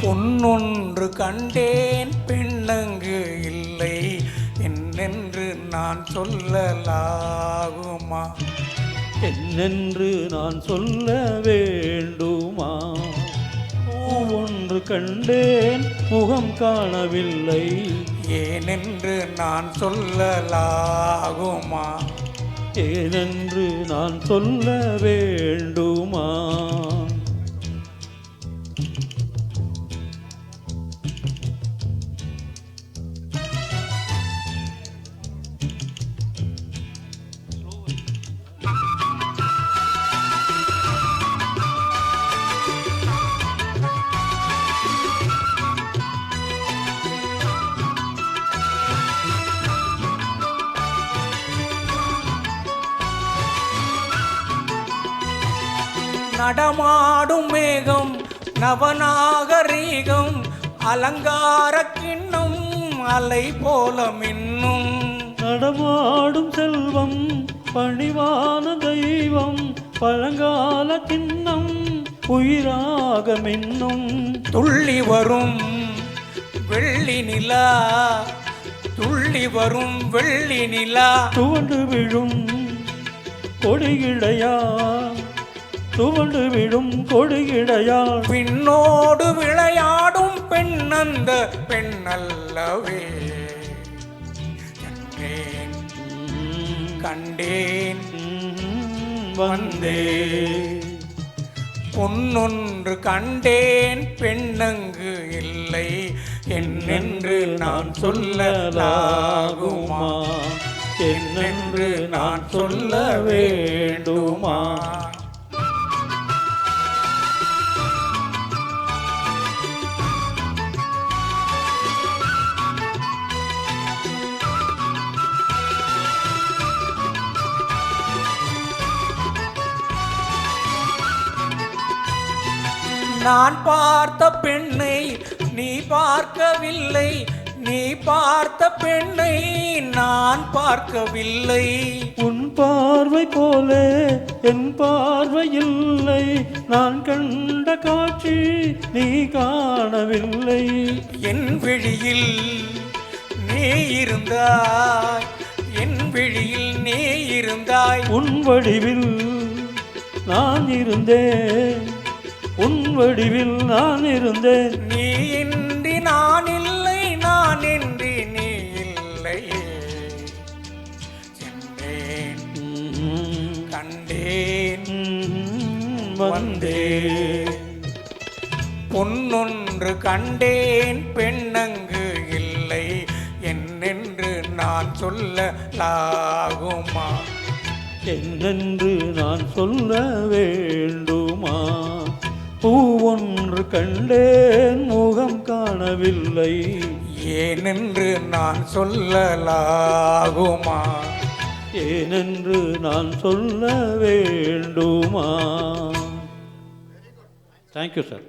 பொன்னொன்று கண்டேன் பெண்ணங்கு இல்லை என்னென்று நான் சொல்லலாகுமா? என்னென்று நான் சொல்ல வேண்டுமா? ஒன்று கண்டேன் முகம் காணவில்லை ஏனென்று நான் சொல்லலாகுமா? ஏனென்று நான் சொல்ல வேண்டுமா? நடமாடும் மேகம் நவநாகரீகம் அலங்கார கிண்ணம் அலை போல மின்னும். நடமாடும் செல்வம் பணிவான தெய்வம் பழங்கால கிண்ணம் உயிராக மின்னும். துள்ளி வரும் வெள்ளி நிலா துள்ளி வரும் வெள்ளி நிலா துவண்டு விழும் கொடியிடையா துவண்டு விடும் கொடியிடையா பின்னோடு விளையாடும் பெண்ணந்த பெண்ணல்லவே கண்டேன் கண்டேன் வந்தே பொன்னொன்று கண்டேன் பெண்ணங்கு இல்லை என்னென்று நான் சொல்லலாகுமா? என்னென்று நான் சொல்ல வேண்டுமா? நான் பார்த்த பெண்ணை நீ பார்க்கவில்லை நீ பார்த்த பெண்ணை நான் பார்க்கவில்லை. உன் பார்வை போலே என் பார்வை இல்லை நான் கண்ட காட்சி நீ காணவில்லை. என் விழியில் நீ இருந்தாய் என் விழியில் நீ இருந்தாய் உன் வடிவில் நான் இருந்தேன் உன் வடிவில் நான் இருந்தேன். நீ இன்றி நான் இல்லை நான் இன்றி நீ இல்லை சென்றேன் கண்டேன் வந்தே பொன்னொன்று கண்டேன் பெண்ணங்கு இல்லை என்னென்று நான் சொல்லலாகுமா? என்னென்று நான் சொல்ல வேண்டுமா? பூவொன்று கண்டேன் முகம் காணவில்லை ஏனென்று நான் சொல்லலாகுமா? ஏனென்று நான் சொல்ல வேண்டுமா? Thank you sir.